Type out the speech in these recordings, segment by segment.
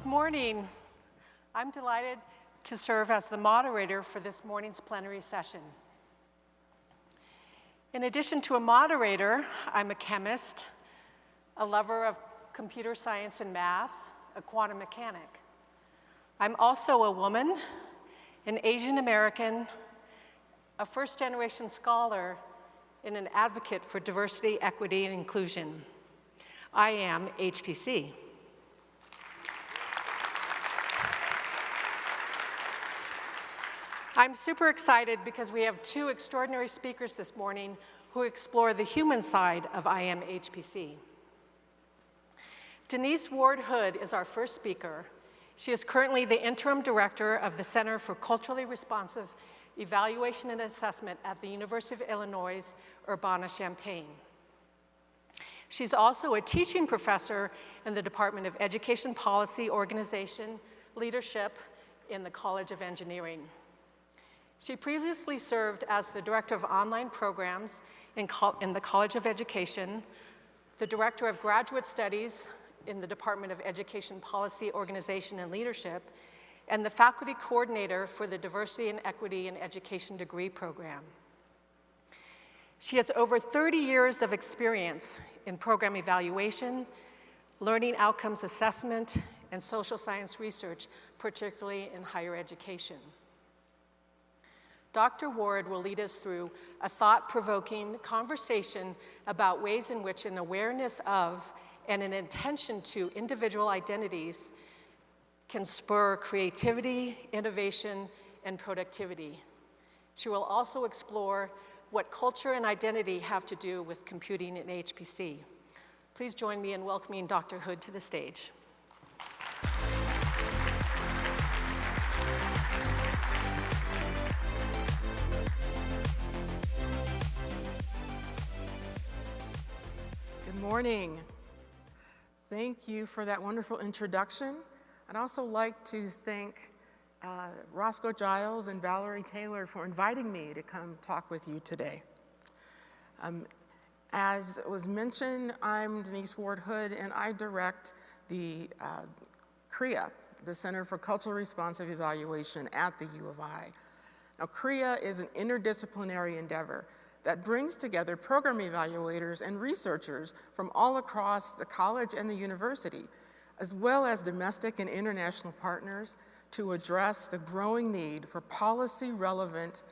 Good morning. I'm delighted to serve as the moderator for this morning's plenary session. In addition to a moderator, I'm a chemist, a lover of computer science and math, a quantum mechanic. I'm also a woman, an Asian American, a first-generation scholar, and an advocate for diversity, equity, and inclusion. I am HPC. I'm super excited because we have two extraordinary speakers this morning who explore the human side of I am HPC. Denice Ward-Hood is our first speaker. She is currently the interim director of the Center for Culturally Responsive Evaluation and Assessment at the University of Illinois, Urbana-Champaign. She's also a teaching professor in the Department of Education Policy, Organization, Leadership in the College of Engineering. She previously served as the Director of Online Programs in the College of Education, the Director of Graduate Studies in the Department of Education Policy, Organization, and Leadership, and the Faculty Coordinator for the Diversity and Equity in Education degree program. She has over 30 years of experience in program evaluation, learning outcomes assessment, and social science research, particularly in higher education. Dr. Ward will lead us through a thought-provoking conversation about ways in which an awareness of and an intention to individual identities can spur creativity, innovation, and productivity. She will also explore what culture and identity have to do with computing in HPC. Please join me in welcoming Dr. Hood to the stage. Good morning. Thank you for that wonderful introduction. I'd also like to thank Roscoe Giles and Valerie Taylor for inviting me to come talk with you today. As was mentioned, I'm Denice Ward-Hood, and I direct the CREA, the Center for Culturally Responsive Evaluation at the U of I. Now, CREA is an interdisciplinary endeavor that brings together program evaluators and researchers from all across the college and the university, as well as domestic and international partners, to address the growing need for policy-relevant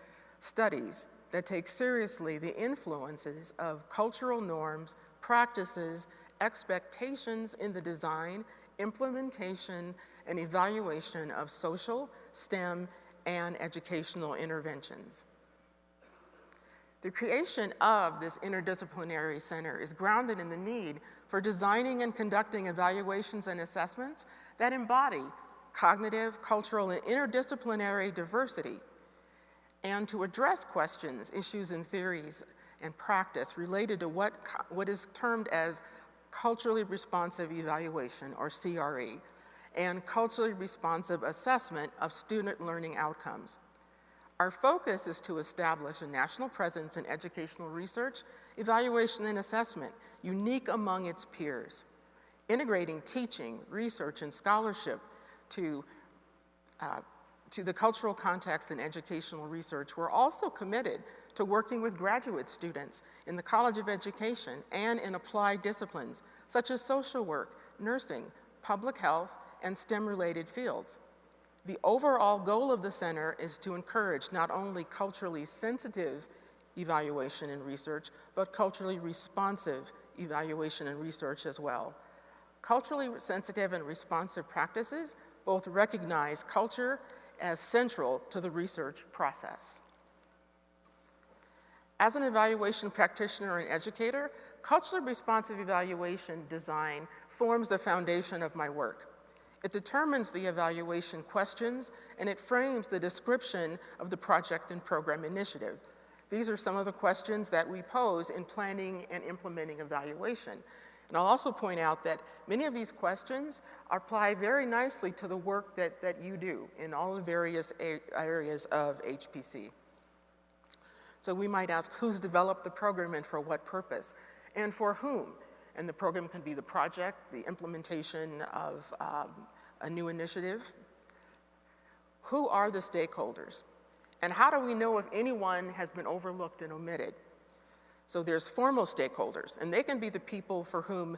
studies that take seriously the influences of cultural norms, practices, expectations in the design, implementation, and evaluation of social, STEM, and educational interventions. The creation of this interdisciplinary center is grounded in the need for designing and conducting evaluations and assessments that embody cognitive, cultural, and interdisciplinary diversity, and to address questions, issues, and theories and practice related to what is termed as culturally responsive evaluation, or CRE, and culturally responsive assessment of student learning outcomes. Our focus is to establish a national presence in educational research, evaluation, and assessment, unique among its peers, integrating teaching, research, and scholarship to the cultural context in educational research. We're also committed to working with graduate students in the College of Education and in applied disciplines, such as social work, nursing, public health, and STEM-related fields. The overall goal of the center is to encourage not only culturally sensitive evaluation and research, but culturally responsive evaluation and research as well. Culturally sensitive and responsive practices both recognize culture as central to the research process. As an evaluation practitioner and educator, culturally responsive evaluation design forms the foundation of my work. It determines the evaluation questions, and it frames the description of the project and program initiative. These are some of the questions that we pose in planning and implementing evaluation. And I'll also point out that many of these questions apply very nicely to the work that you do in all the various areas of HPC. So we might ask, who's developed the program and for what purpose, and for whom? And the program can be the project, the implementation of a new initiative, who are the stakeholders? And how do we know if anyone has been overlooked and omitted? So there's formal stakeholders, and they can be the people for whom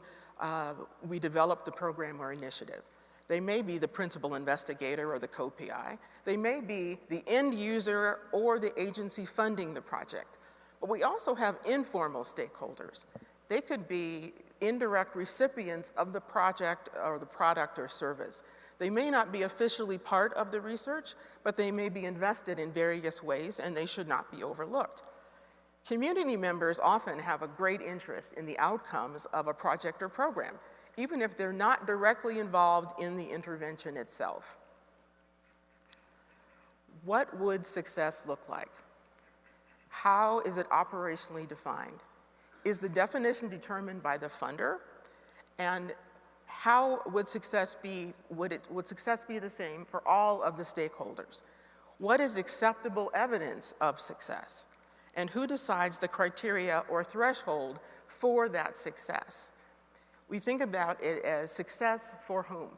we develop the program or initiative. They may be the principal investigator or the co-PI. They may be the end user or the agency funding the project. But we also have informal stakeholders. They could be indirect recipients of the project or the product or service. They may not be officially part of the research, but they may be invested in various ways, and they should not be overlooked. Community members often have a great interest in the outcomes of a project or program, even if they're not directly involved in the intervention itself. What would success look like? How is it operationally defined? Is the definition determined by the funder? And how would success be, would success be the same for all of the stakeholders? What is acceptable evidence of success? And who decides the criteria or threshold for that success? We think about it as success for whom?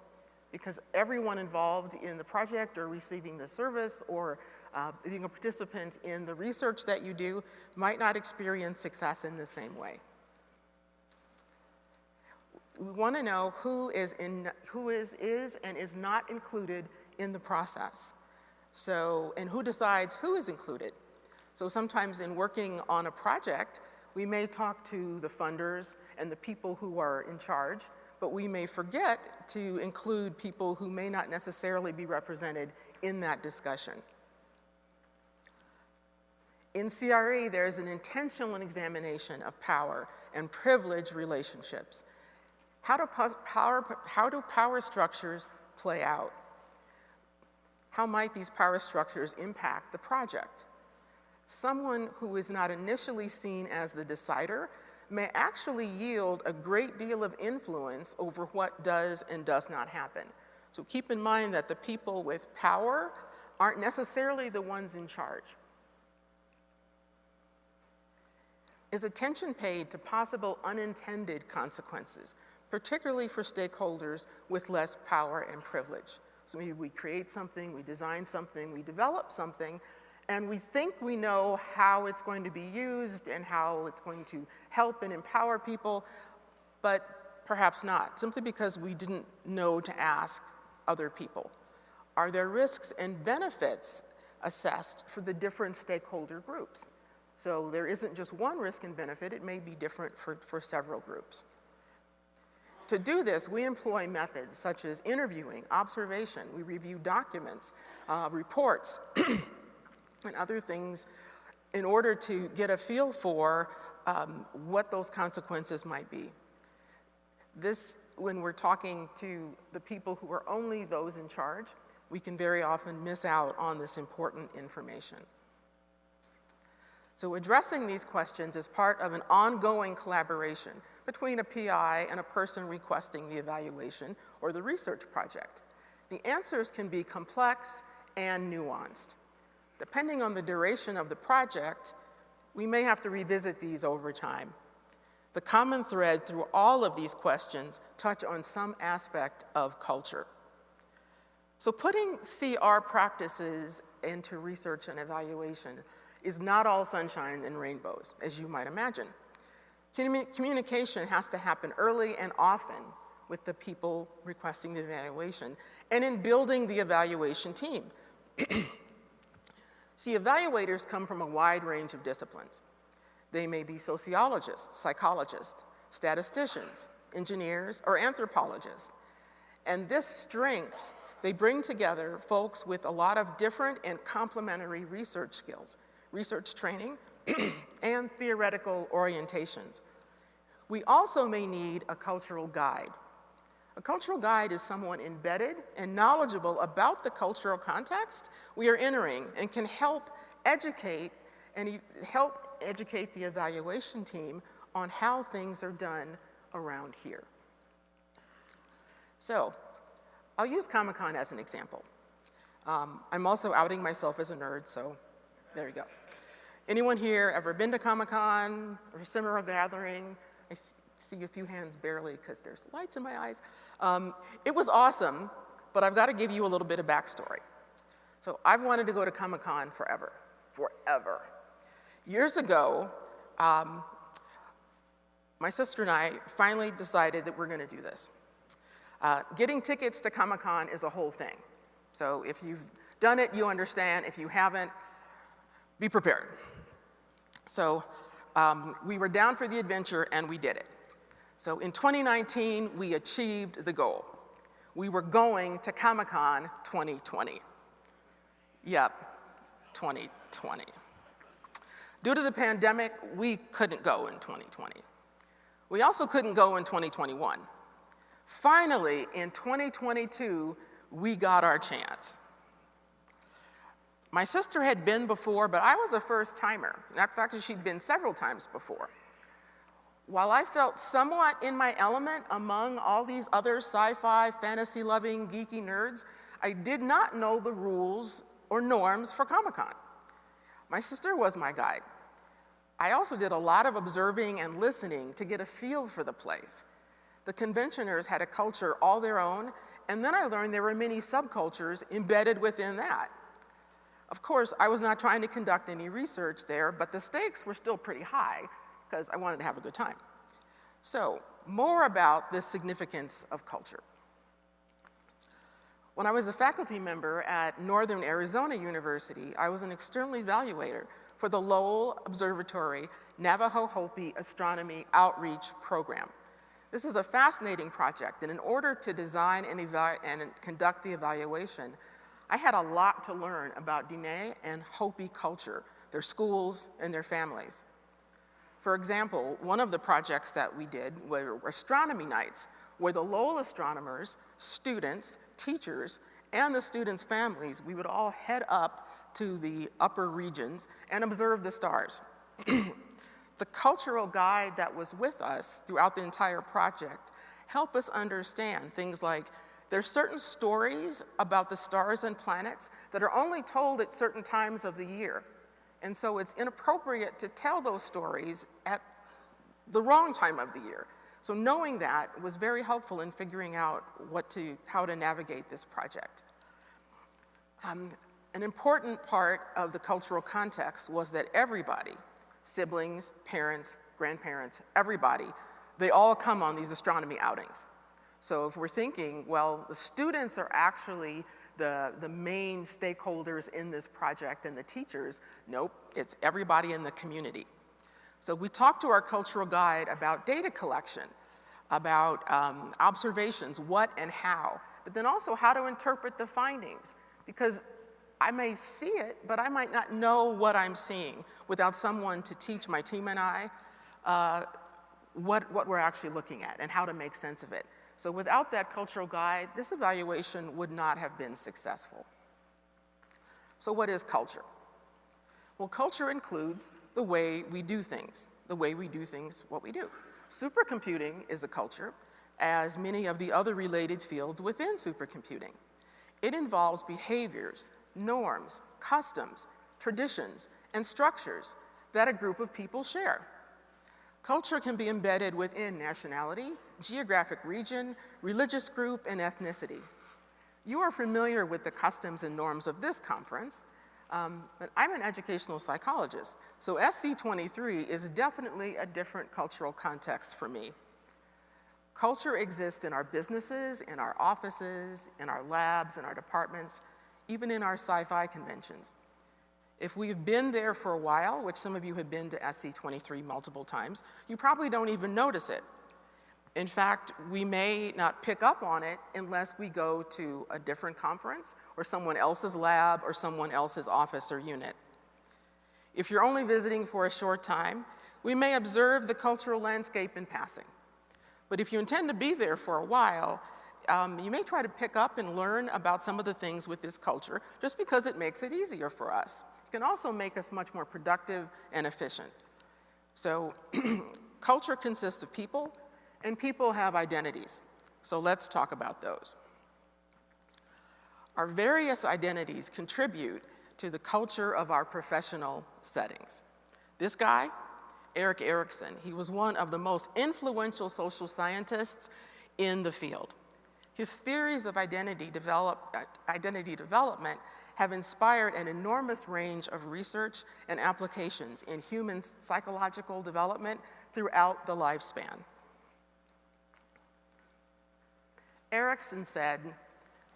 Because everyone involved in the project or receiving the service or being a participant in the research that you do might not experience success in the same way. We want to know who is and is not included in the process. So, and who decides who is included. So sometimes in working on a project, we may talk to the funders and the people who are in charge, but we may forget to include people who may not necessarily be represented in that discussion. In CRE, there's an intentional examination of power and privilege relationships. How do power structures play out? How might these power structures impact the project? Someone who is not initially seen as the decider may actually yield a great deal of influence over what does and does not happen. So keep in mind that the people with power aren't necessarily the ones in charge. Is attention paid to possible unintended consequences, particularly for stakeholders with less power and privilege? So maybe we create something, we design something, we develop something, and we think we know how it's going to be used and how it's going to help and empower people, but perhaps not, simply because we didn't know to ask other people. Are there risks and benefits assessed for the different stakeholder groups? So there isn't just one risk and benefit, it may be different for several groups. To do this, we employ methods such as interviewing, observation, we review documents, reports, and other things in order to get a feel for what those consequences might be. This, when we're talking to the people who are only those in charge, we can very often miss out on this important information. So addressing these questions is part of an ongoing collaboration between a PI and a person requesting the evaluation or the research project. The answers can be complex and nuanced. Depending on the duration of the project, we may have to revisit these over time. The common thread through all of these questions touch on some aspect of culture. So putting CR practices into research and evaluation is not all sunshine and rainbows, as you might imagine. Communication has to happen early and often with the people requesting the evaluation and in building the evaluation team. See, evaluators come from a wide range of disciplines. They may be sociologists, psychologists, statisticians, engineers, or anthropologists. And this strength, they bring together folks with a lot of different and complementary research skills, research training, and theoretical orientations. We also may need a cultural guide. A cultural guide is someone embedded and knowledgeable about the cultural context we are entering and can help educate the evaluation team on how things are done around here. So, I'll use Comic-Con as an example. I'm also outing myself as a nerd, so there you go. Anyone here ever been to Comic-Con or a similar gathering? I see a few hands barely because there's lights in my eyes. It was awesome, but I've got to give you a little bit of backstory. So I've wanted to go to Comic-Con forever. Years ago, my sister and I finally decided that we're going to do this. Getting tickets to Comic-Con is a whole thing. So if you've done it, you understand. If you haven't, be prepared. So we were down for the adventure, and we did it. So in 2019, we achieved the goal. We were going to Comic-Con 2020. Yep, 2020. Due to the pandemic, we couldn't go in 2020. We also couldn't go in 2021. Finally, in 2022, we got our chance. My sister had been before, but I was a first-timer. Actually, she'd been several times before. While I felt somewhat in my element among all these other sci-fi, fantasy-loving, geeky nerds, I did not know the rules or norms for Comic-Con. My sister was my guide. I also did a lot of observing and listening to get a feel for the place. The conventioners had a culture all their own, and then I learned there were many subcultures embedded within that. Of course, I was not trying to conduct any research there, but the stakes were still pretty high because I wanted to have a good time. So, more about the significance of culture. When I was a faculty member at Northern Arizona University, I was an external evaluator for the Lowell Observatory Navajo Hopi Astronomy Outreach Program. This is a fascinating project, and in order to design and conduct the evaluation, I had a lot to learn about Denice and Hopi culture, their schools, and their families. For example, one of the projects that we did were astronomy nights, where the Lowell astronomers, students, teachers, and the students' families, we would all head up to the upper regions and observe the stars. The cultural guide that was with us throughout the entire project helped us understand things like there's certain stories about the stars and planets that are only told at certain times of the year. And so it's inappropriate to tell those stories at the wrong time of the year. So knowing that was very helpful in figuring out how to navigate this project. An important part of the cultural context was that everybody, siblings, parents, grandparents, everybody, they all come on these astronomy outings. So if we're thinking, well, the students are actually the main stakeholders in this project and the teachers, nope, it's everybody in the community. So we talked to our cultural guide about data collection, about observations, what and how, but then also how to interpret the findings, because I may see it, but I might not know what I'm seeing without someone to teach my team and I what we're actually looking at and how to make sense of it. So without that cultural guide, this evaluation would not have been successful. So what is culture? Well, culture includes the way we do things, what we do. Supercomputing is a culture, as many of the other related fields within supercomputing. It involves behaviors, norms, customs, traditions, and structures that a group of people share. Culture can be embedded within nationality, geographic region, religious group, and ethnicity. You are familiar with the customs and norms of this conference, but I'm an educational psychologist, so SC23 is definitely a different cultural context for me. Culture exists in our businesses, in our offices, in our labs, in our departments, even in our sci-fi conventions. If we've been there for a while, which some of you have been to SC23 multiple times, you probably don't even notice it. In fact, we may not pick up on it unless we go to a different conference or someone else's lab or someone else's office or unit. If you're only visiting for a short time, we may observe the cultural landscape in passing. But if you intend to be there for a while, you may try to pick up and learn about some of the things with this culture just because it makes it easier for us. It can also make us much more productive and efficient. So culture consists of people, and people have identities. So let's talk about those. Our various identities contribute to the culture of our professional settings. This guy, Erik Erikson, he was one of the most influential social scientists in the field. His theories of identity development have inspired an enormous range of research and applications in human psychological development throughout the lifespan. Erikson said,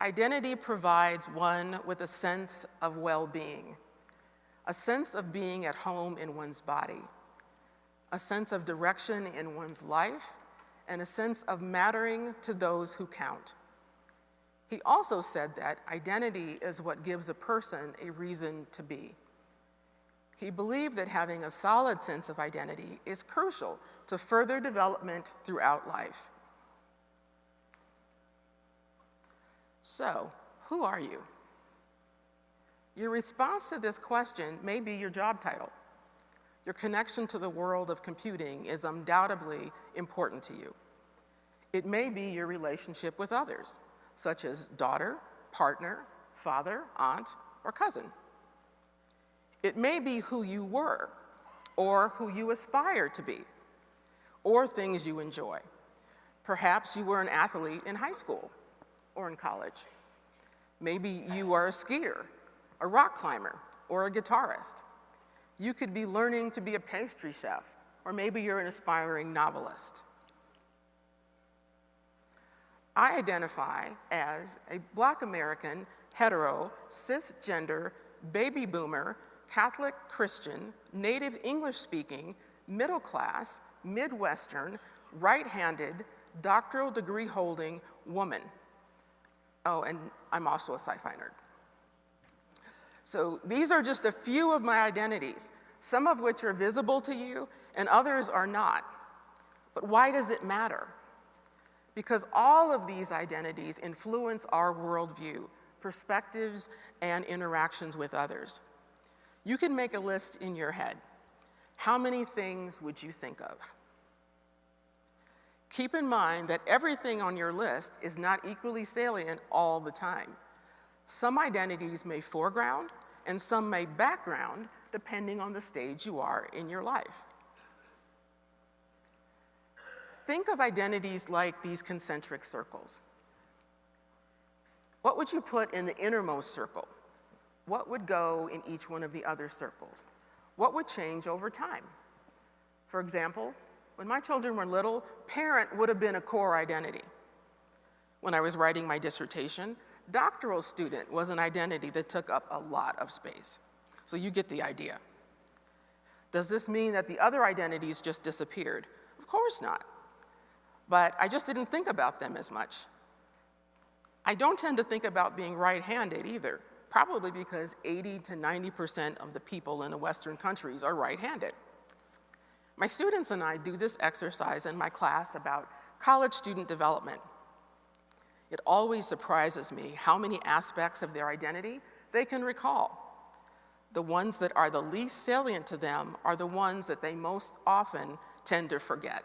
"Identity provides one with a sense of well-being, a sense of being at home in one's body, a sense of direction in one's life, and a sense of mattering to those who count." He also said that identity is what gives a person a reason to be. He believed that having a solid sense of identity is crucial to further development throughout life. So, who are you? Your response to this question may be your job title. Your connection to the world of computing is undoubtedly important to you. It may be your relationship with others, such as daughter, partner, father, aunt, or cousin. It may be who you were, or who you aspire to be, or things you enjoy. Perhaps you were an athlete in high school or in college. Maybe you are a skier, a rock climber, or a guitarist. You could be learning to be a pastry chef, or maybe you're an aspiring novelist. I identify as a Black American, hetero, cisgender, baby boomer, Catholic Christian, native English-speaking, middle class, Midwestern, right-handed, doctoral degree-holding woman. Oh, and I'm also a sci-fi nerd. So these are just a few of my identities, some of which are visible to you and others are not. But why does it matter? Because all of these identities influence our worldview, perspectives, and interactions with others. You can make a list in your head. How many things would you think of? Keep in mind that everything on your list is not equally salient all the time. Some identities may foreground and some may background depending on the stage you are in your life. Think of identities like these concentric circles. What would you put in the innermost circle? What would go in each one of the other circles? What would change over time? For example, when my children were little, parent would have been a core identity. When I was writing my dissertation, doctoral student was an identity that took up a lot of space. So you get the idea. Does this mean that the other identities just disappeared? Of course not. But I just didn't think about them as much. I don't tend to think about being right-handed either, probably because 80 to 90% of the people in the Western countries are right-handed. My students and I do this exercise in my class about college student development. It always surprises me how many aspects of their identity they can recall. The ones that are the least salient to them are the ones that they most often tend to forget.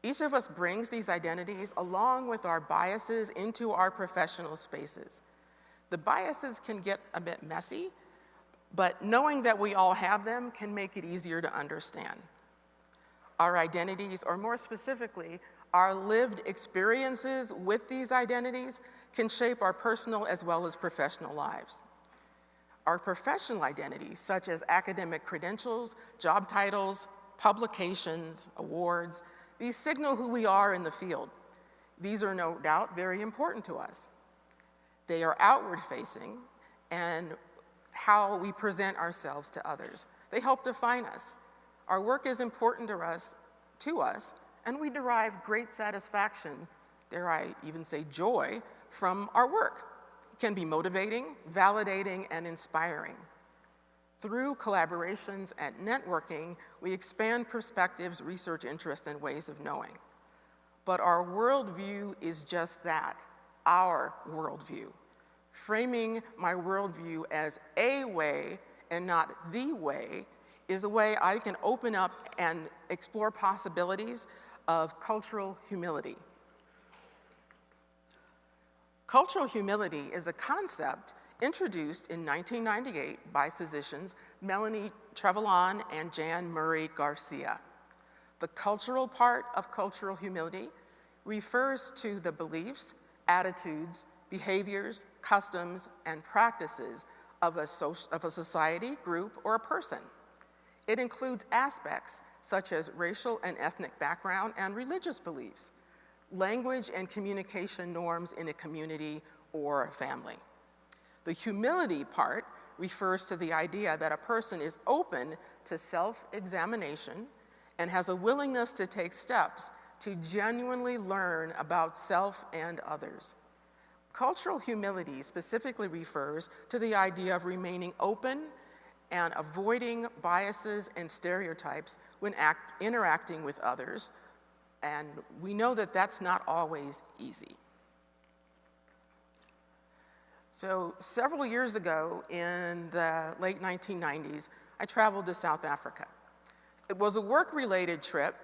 Each of us brings these identities along with our biases into our professional spaces. The biases can get a bit messy, but knowing that we all have them can make it easier to understand. Our identities, or more specifically, our lived experiences with these identities, can shape our personal as well as professional lives. Our professional identities, such as academic credentials, job titles, publications, awards, these signal who we are in the field. These are no doubt very important to us. They are outward-facing and how we present ourselves to others. They help define us. Our work is important to us, and we derive great satisfaction, dare I even say joy, from our work. It can be motivating, validating, and inspiring. Through collaborations and networking, we expand perspectives, research interests, and ways of knowing. But our worldview is just that, our worldview. Framing my worldview as a way and not the way is a way I can open up and explore possibilities of cultural humility. Cultural humility is a concept introduced in 1998 by physicians Melanie Trevelyan and Jan Murray Garcia. The cultural part of cultural humility refers to the beliefs, attitudes, behaviors, customs, and practices of a society, group, or a person. It includes aspects such as racial and ethnic background and religious beliefs, language and communication norms in a community or a family. The humility part refers to the idea that a person is open to self-examination and has a willingness to take steps to genuinely learn about self and others. Cultural humility specifically refers to the idea of remaining open and avoiding biases and stereotypes when interacting with others, and we know that that's not always easy. So several years ago, in the late 1990s, I traveled to South Africa. It was a work-related trip,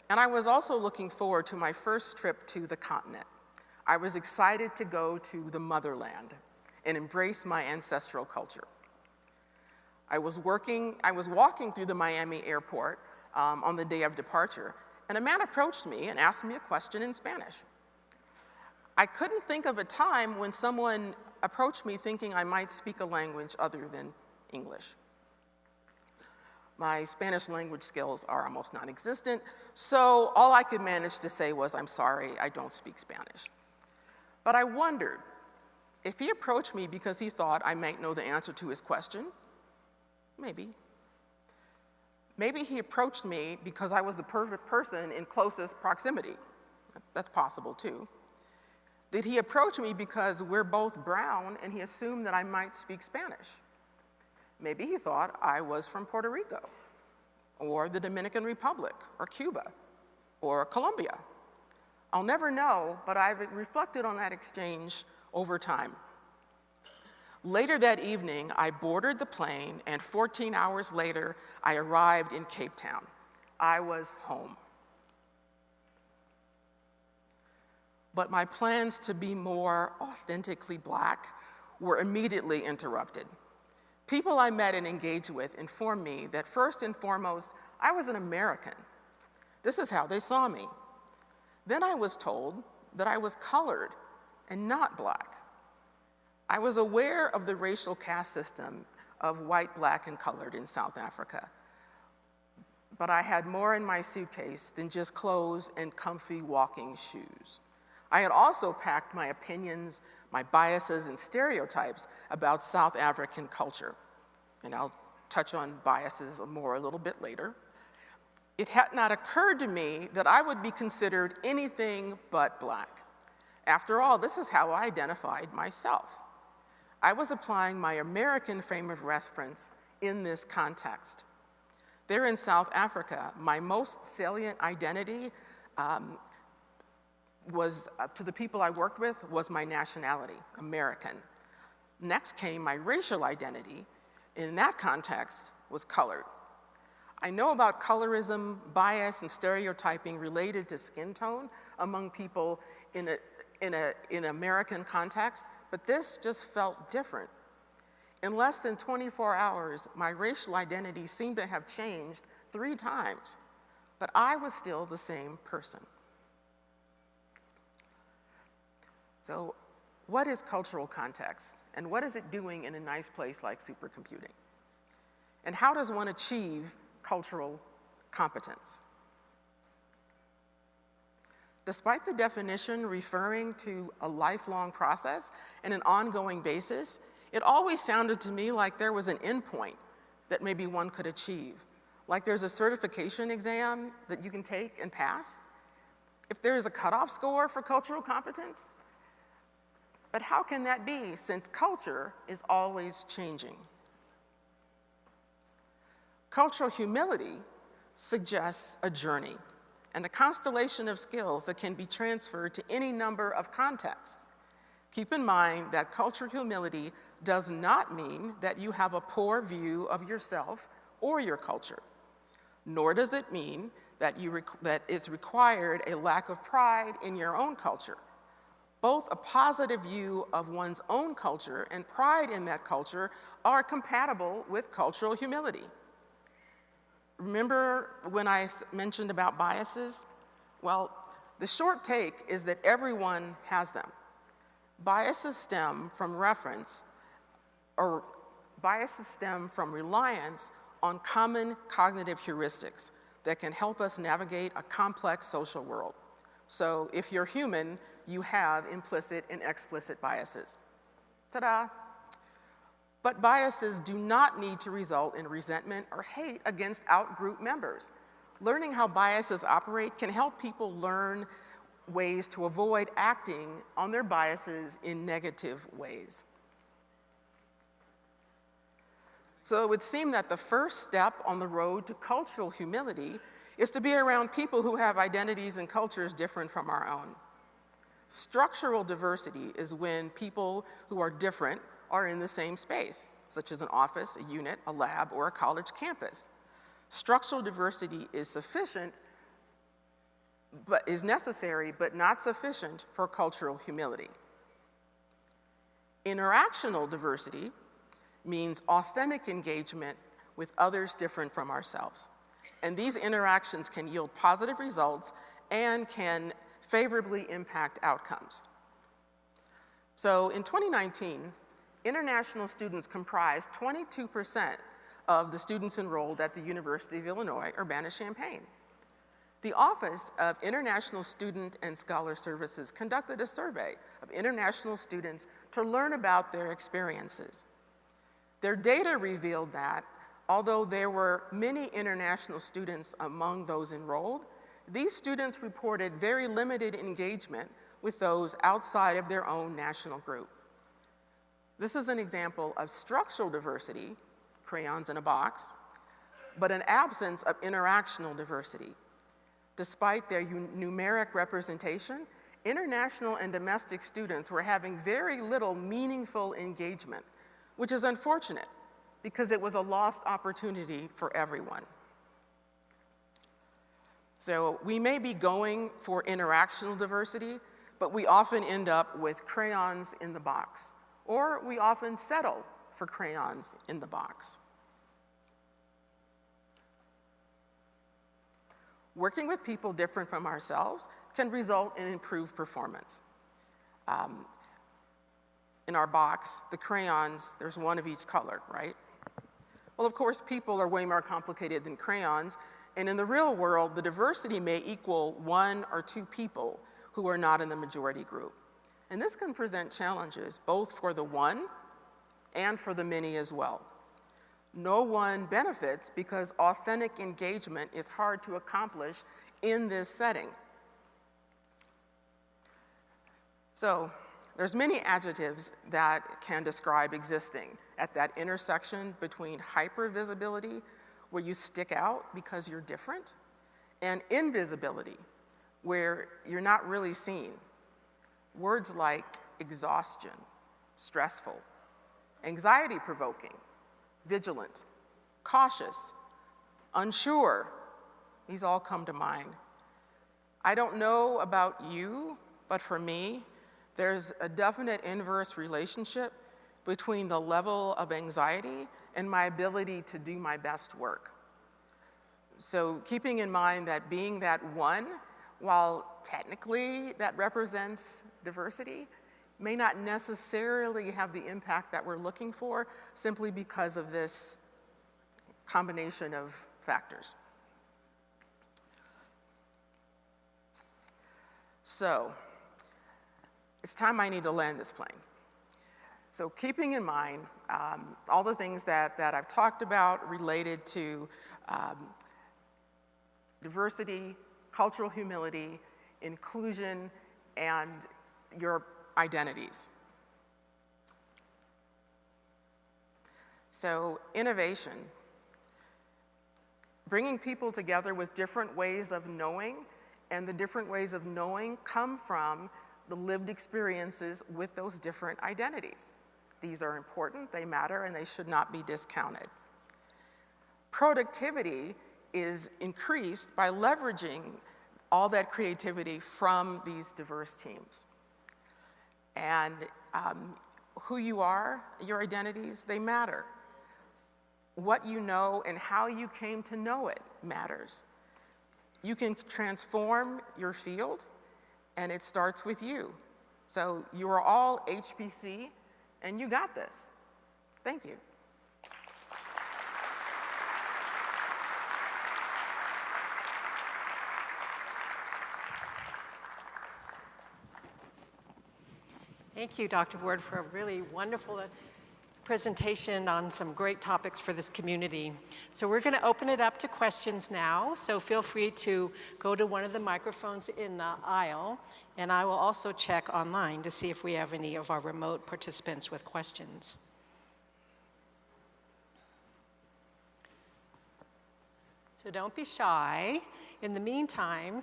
and I was also looking forward to my first trip to the continent. I was excited to go to the motherland and embrace my ancestral culture. I was walking through the Miami airport on the day of departure, and a man approached me and asked me a question in Spanish. I couldn't think of a time when someone approached me thinking I might speak a language other than English. My Spanish language skills are almost non-existent, so all I could manage to say was, "I'm sorry, I don't speak Spanish." But I wondered, if he approached me because he thought I might know the answer to his question, maybe. Maybe he approached me because I was the perfect person in closest proximity. That's possible too. Did he approach me because we're both brown and he assumed that I might speak Spanish? Maybe he thought I was from Puerto Rico, or the Dominican Republic, or Cuba, or Colombia. I'll never know, but I've reflected on that exchange over time. Later that evening, I boarded the plane, and 14 hours later, I arrived in Cape Town. I was home. But my plans to be more authentically Black were immediately interrupted. People I met and engaged with informed me that first and foremost, I was an American. This is how they saw me. Then I was told that I was colored and not Black. I was aware of the racial caste system of white, Black, and colored in South Africa, but I had more in my suitcase than just clothes and comfy walking shoes. I had also packed my opinions, my biases, and stereotypes about South African culture, and I'll touch on biases more a little bit later. It had not occurred to me that I would be considered anything but Black. After all, this is how I identified myself. I was applying my American frame of reference in this context. There in South Africa, my most salient identity to the people I worked with was my nationality, American. Next came my racial identity. In that context, was colored. I know about colorism, bias, and stereotyping related to skin tone among people in an American context, but this just felt different. In less than 24 hours, my racial identity seemed to have changed 3 times, but I was still the same person. So what is cultural context, and what is it doing in a nice place like supercomputing? And how does one achieve cultural competence? Despite the definition referring to a lifelong process and an ongoing basis, it always sounded to me like there was an endpoint that maybe one could achieve, like there's a certification exam that you can take and pass. If there's a cutoff score for cultural competence, but how can that be since culture is always changing? Cultural humility suggests a journey and a constellation of skills that can be transferred to any number of contexts. Keep in mind that cultural humility does not mean that you have a poor view of yourself or your culture, nor does it mean that it's required a lack of pride in your own culture. Both a positive view of one's own culture and pride in that culture are compatible with cultural humility. Remember when I mentioned about biases? Well, The short take is that everyone has them. Biases stem from reference, or biases stem from reliance on common cognitive heuristics that can help us navigate a complex social world. So if you're human, you have implicit and explicit biases. Ta-da! But biases do not need to result in resentment or hate against out-group members. Learning how biases operate can help people learn ways to avoid acting on their biases in negative ways. So it would seem that the first step on the road to cultural humility is to be around people who have identities and cultures different from our own. Structural diversity is when people who are different are in the same space, such as an office, a unit, a lab, or a college campus. Structural diversity is sufficient, but is necessary, but not sufficient for cultural humility. Interactional diversity means authentic engagement with others different from ourselves. And these interactions can yield positive results and can favorably impact outcomes. So in 2019, international students comprised 22% of the students enrolled at the University of Illinois, Urbana-Champaign. The Office of International Student and Scholar Services conducted a survey of international students to learn about their experiences. Their data revealed that, although there were many international students among those enrolled, these students reported very limited engagement with those outside of their own national group. This is an example of structural diversity, crayons in a box, but an absence of interactional diversity. Despite their numeric representation, international and domestic students were having very little meaningful engagement, which is unfortunate because it was a lost opportunity for everyone. So we may be going for interactional diversity, but we often end up with crayons in the box, or we often settle for crayons in the box. Working with people different from ourselves can result in improved performance. In our box, the crayons, there's one of each color, right? Well, of course, people are way more complicated than crayons, and in the real world, the diversity may equal 1 or 2 people who are not in the majority group. And this can present challenges both for the one and for the many as well. No one benefits because authentic engagement is hard to accomplish in this setting. So there's many adjectives that can describe existing at that intersection between hypervisibility, where you stick out because you're different, and invisibility, where you're not really seen. Words like exhaustion, stressful, anxiety-provoking, vigilant, cautious, unsure, these all come to mind. I don't know about you, but for me, there's a definite inverse relationship between the level of anxiety and my ability to do my best work. So keeping in mind that being that one, while technically that represents diversity, may not necessarily have the impact that we're looking for simply because of this combination of factors. So, it's time I need to land this plane. So keeping in mind all the things that I've talked about related to diversity, cultural humility, inclusion, and your identities. So innovation, bringing people together with different ways of knowing, and the different ways of knowing come from the lived experiences with those different identities. These are important, they matter, and they should not be discounted. Productivity is increased by leveraging all that creativity from these diverse teams. And who you are, your identities, they matter. What you know and how you came to know it matters. You can transform your field and it starts with you. So you are all HBC, and you got this. Thank you. Thank you, Dr. Ward, for a really wonderful presentation on some great topics for this community. So we're going to open it up to questions now, so feel free to go to one of the microphones in the aisle, and I will also check online to see if we have any of our remote participants with questions. So don't be shy. In the meantime,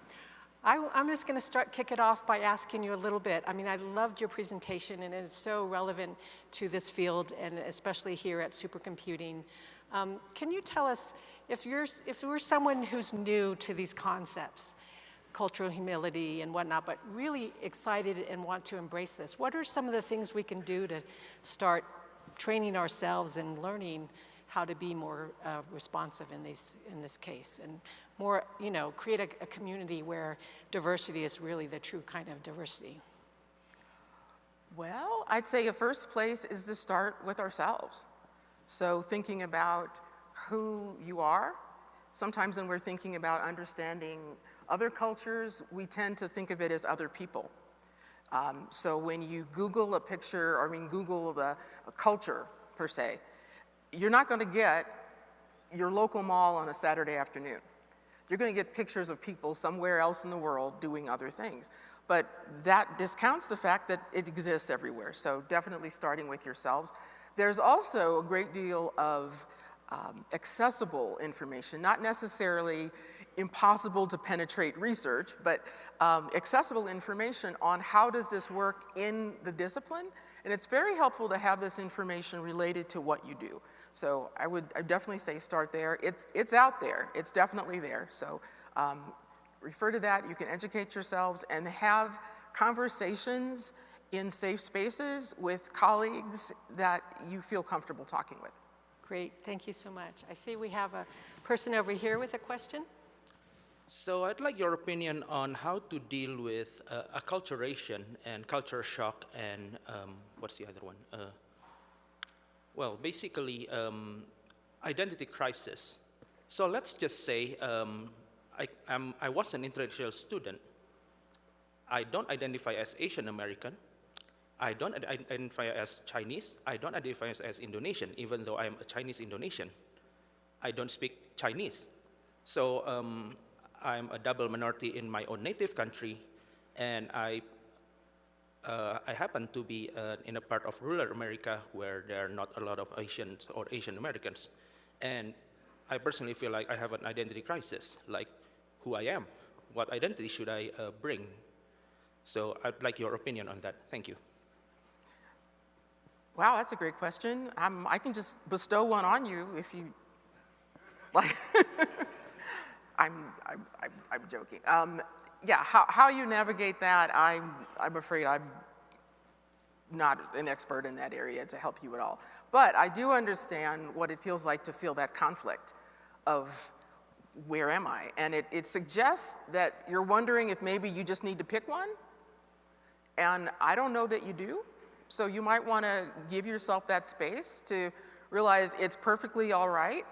I'm just going to kick it off by asking you a little bit. I mean, I loved your presentation, and it's so relevant to this field, and especially here at supercomputing. Can you tell us, if we're someone who's new to these concepts, cultural humility and whatnot, but really excited and want to embrace this, what are some of the things we can do to start training ourselves and learning how to be more responsive in this case, and more, create a community where diversity is really the true kind of diversity? Well, I'd say the first place is to start with ourselves. So thinking about who you are. Sometimes when we're thinking about understanding other cultures, we tend to think of it as other people. So when you Google a picture, Google the culture per se, you're not going to get your local mall on a Saturday afternoon. You're going to get pictures of people somewhere else in the world doing other things. But that discounts the fact that it exists everywhere. So definitely starting with yourselves. There's also a great deal of accessible information, not necessarily impossible to penetrate research, but accessible information on how does this work in the discipline. And it's very helpful to have this information related to what you do. So I'd definitely say start there. It's out there. It's definitely there. So refer to that. You can educate yourselves and have conversations in safe spaces with colleagues that you feel comfortable talking with. Great. Thank you so much. I see we have a person over here with a question. So I'd like your opinion on how to deal with acculturation and culture shock and what's the other one? Well, basically identity crisis. So let's just say I was an international student. I don't identify as Asian American. I don't identify as Chinese. I don't identify as Indonesian, even though I'm a Chinese Indonesian. I don't speak Chinese. So I'm a double minority in my own native country, and I happen to be in a part of rural America where there are not a lot of Asians or Asian Americans. And I personally feel like I have an identity crisis, like who I am. What identity should I bring? So I'd like your opinion on that. Thank you. Wow, that's a great question. I can just bestow one on you if you like. I'm joking. Yeah, how you navigate that, I'm afraid I'm not an expert in that area to help you at all. But I do understand what it feels like to feel that conflict of where am I? And it suggests that you're wondering if maybe you just need to pick one. And I don't know that you do. So you might want to give yourself that space to realize it's perfectly all right.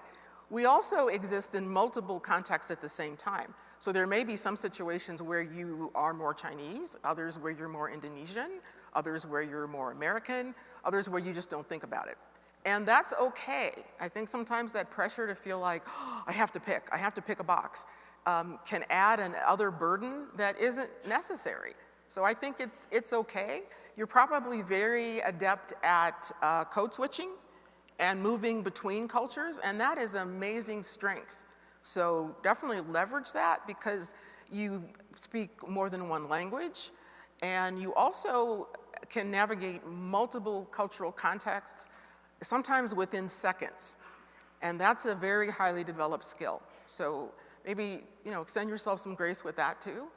We also exist in multiple contexts at the same time. So there may be some situations where you are more Chinese, others where you're more Indonesian, others where you're more American, others where you just don't think about it. And that's okay. I think sometimes that pressure to feel like, oh, I have to pick a box, can add another burden that isn't necessary. So I think it's okay. You're probably very adept at code switching and moving between cultures, and that is amazing strength. So definitely leverage that because you speak more than one language, and you also can navigate multiple cultural contexts, sometimes within seconds. And that's a very highly developed skill. So maybe, extend yourself some grace with that too.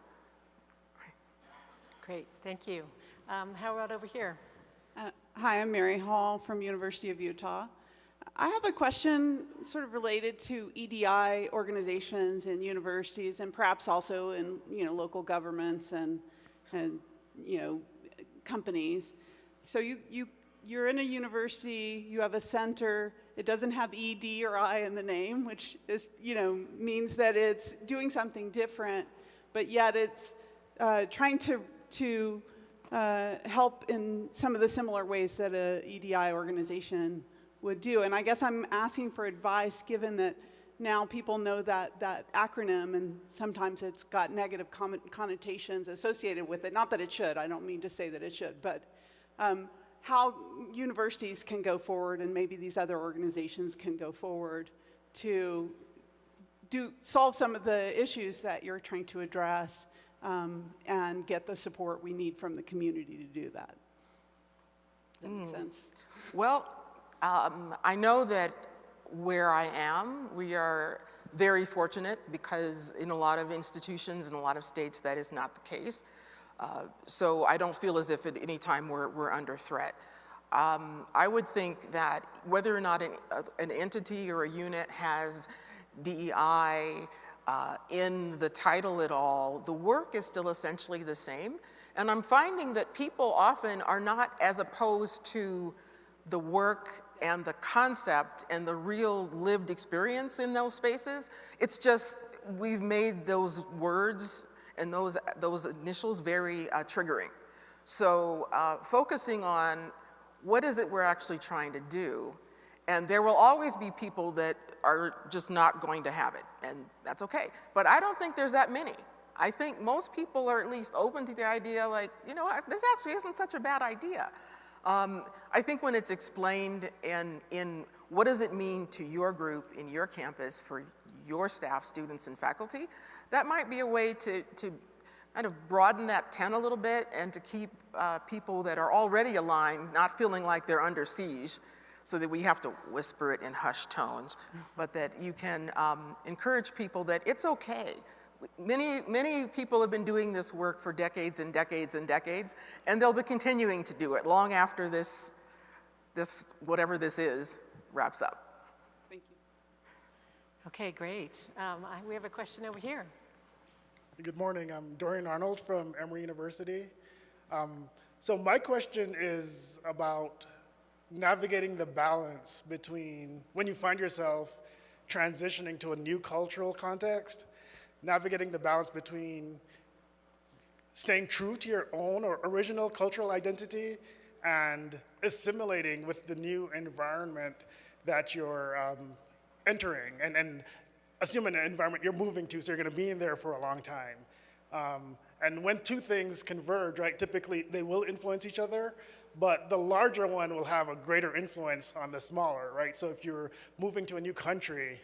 Great, thank you. How about over here? Hi, I'm Mary Hall from University of Utah. I have a question sort of related to EDI organizations and universities and perhaps also in local governments and and companies. So you're in a university, you have a center, it doesn't have ED or I in the name, which is, means that it's doing something different, but yet it's trying to help in some of the similar ways that a EDI organization would do. And I guess I'm asking for advice, given that now people know that acronym, and sometimes it's got negative connotations associated with it. Not that it should, I don't mean to say that it should, but how universities can go forward, and maybe these other organizations can go forward to solve some of the issues that you're trying to address, and get the support we need from the community to do that. Does that make sense? Well, I know that where I am, we are very fortunate, because in a lot of institutions in a lot of states that is not the case. So I don't feel as if at any time we're under threat. I would think that whether or not an entity or a unit has DEI in the title at all, the work is still essentially the same. And I'm finding that people often are not as opposed to the work and the concept and the real lived experience in those spaces. It's just we've made those words and those initials very triggering. So focusing on what is it we're actually trying to do, and there will always be people that are just not going to have it, and that's okay. But I don't think there's that many. I think most people are at least open to the idea, like, this actually isn't such a bad idea. I think when it's explained in what does it mean to your group in your campus for your staff, students, and faculty, that might be a way to kind of broaden that tent a little bit, and to keep people that are already aligned not feeling like they're under siege, so that we have to whisper it in hushed tones, but that you can encourage people that it's okay. Many people have been doing this work for decades and decades and decades, and they'll be continuing to do it long after this whatever this is, wraps up. Thank you. Okay, great. We have a question over here. Good morning. I'm Dorian Arnold from Emory University. So my question is about navigating the balance between when you find yourself transitioning to a new cultural context, navigating the balance between staying true to your own or original cultural identity and assimilating with the new environment that you're entering, and assuming an environment you're moving to, so you're going to be in there for a long time. And when two things converge, right, typically they will influence each other, but the larger one will have a greater influence on the smaller, right? So if you're moving to a new country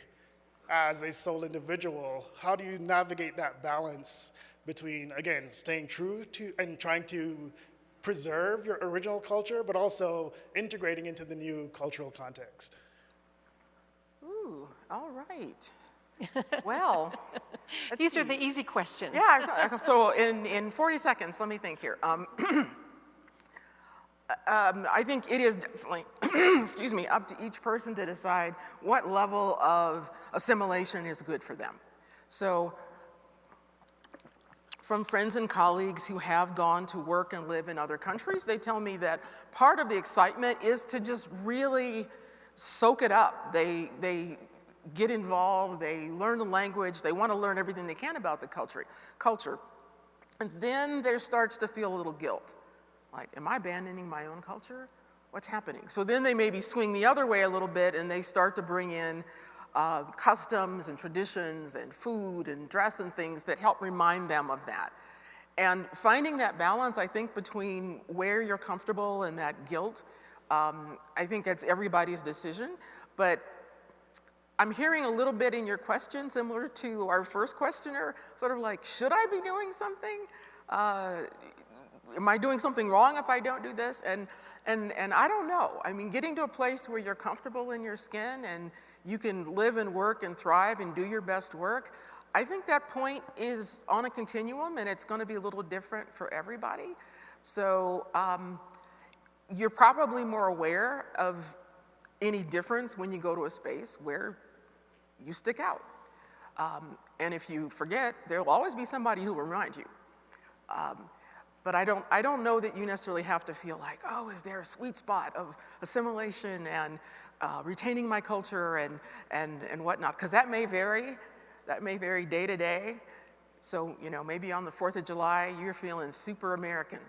as a sole individual, how do you navigate that balance between, again, staying true to and trying to preserve your original culture, but also integrating into the new cultural context? Ooh, all right. Well, These are the easy questions. yeah, so in 40 seconds, let me think here. I think it is definitely, excuse me, up to each person to decide what level of assimilation is good for them. So from friends and colleagues who have gone to work and live in other countries, they tell me that part of the excitement is to just really soak it up. They get involved, they learn the language, they want to learn everything they can about the culture. And then there starts to feel a little guilt. Like, am I abandoning my own culture? What's happening? So then they maybe swing the other way a little bit, and they start to bring in customs and traditions and food and dress and things that help remind them of that. And finding that balance, I think, between where you're comfortable and that guilt, I think it's everybody's decision. But I'm hearing a little bit in your question, similar to our first questioner, sort of like, should I be doing something? Am I doing something wrong if I don't do this? And I don't know. I mean, getting to a place where you're comfortable in your skin and you can live and work and thrive and do your best work, I think that point is on a continuum, and it's going to be a little different for everybody. So you're probably more aware of any difference when you go to a space where you stick out. And if you forget, there will always be somebody who will remind you. But I don't know that you necessarily have to feel like, oh, is there a sweet spot of assimilation and retaining my culture and whatnot, because that may vary. That may vary day to day. So, you know, maybe on the 4th of July, you're feeling super American.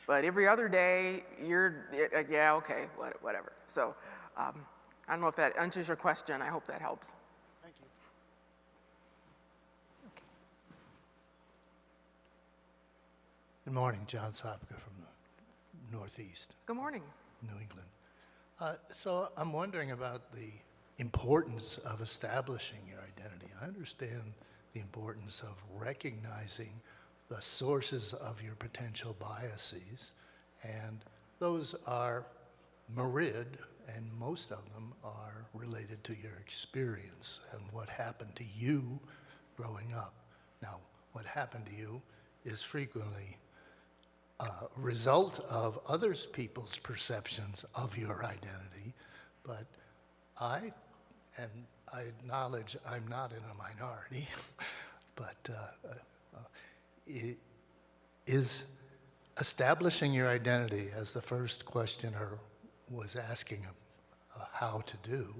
But every other day, you're, yeah, okay, whatever. So I don't know if that answers your question. I hope that helps. Thank you. Good morning, John Sopka from the Northeast, Good morning. New England. So I'm wondering about the importance of establishing your identity. I understand the importance of recognizing the sources of your potential biases, and those are myriad, and most of them are related to your experience and what happened to you growing up. Now, what happened to you is frequently a result of other people's perceptions of your identity, but I acknowledge I'm not in a minority, but is establishing your identity, as the first questioner was asking how to do,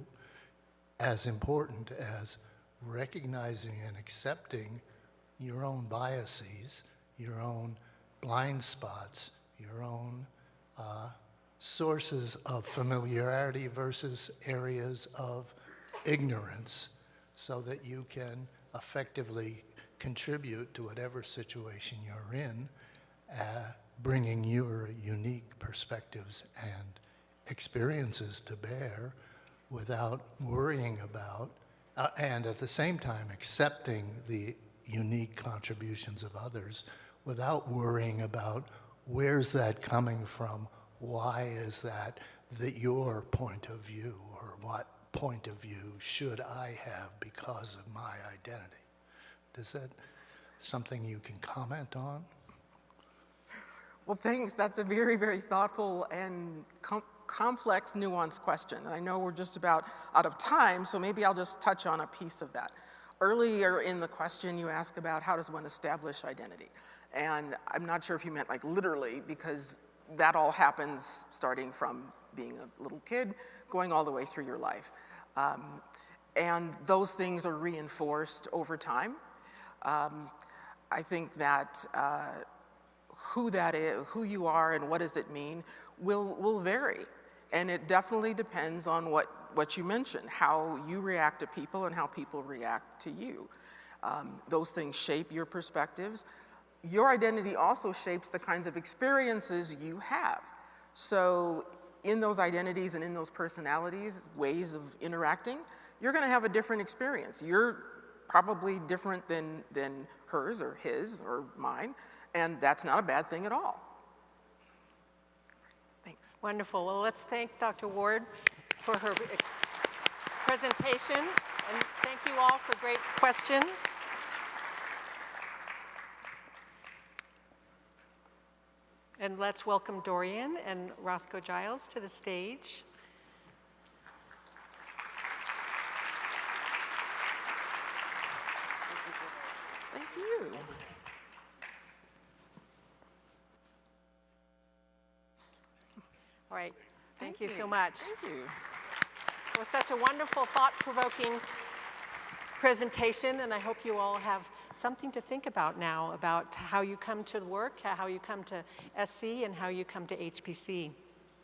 as important as recognizing and accepting your own biases, your own blind spots, your own sources of familiarity versus areas of ignorance, so that you can effectively contribute to whatever situation you're in, bringing your unique perspectives and experiences to bear without worrying about, and at the same time accepting the unique contributions of others without worrying about where's that coming from, why is that your point of view, or what point of view should I have because of my identity. Is that something you can comment on? Well, thanks. That's a very, very thoughtful and complex, nuanced question. And I know we're just about out of time, so maybe I'll just touch on a piece of that. Earlier in the question, you asked about how does one establish identity. And I'm not sure if you meant like literally, because that all happens starting from being a little kid, going all the way through your life. And those things are reinforced over time. I think that who that is, who you are and what does it mean will vary. And it definitely depends on what you mentioned, how you react to people and how people react to you. Those things shape your perspectives. Your identity also shapes the kinds of experiences you have. So in those identities and in those personalities, ways of interacting, you're gonna have a different experience. You're probably different than hers or his or mine, and that's not a bad thing at all. Thanks. Wonderful. Well, let's thank Dr. Ward for her presentation, and thank you all for great questions. And let's welcome Dorian and Roscoe Giles to the stage. Thank you. All right. Thank you so much. Thank you. It was such a wonderful, thought-provoking presentation, and I hope you all have something to think about now about how you come to work, how you come to SC, and how you come to HPC.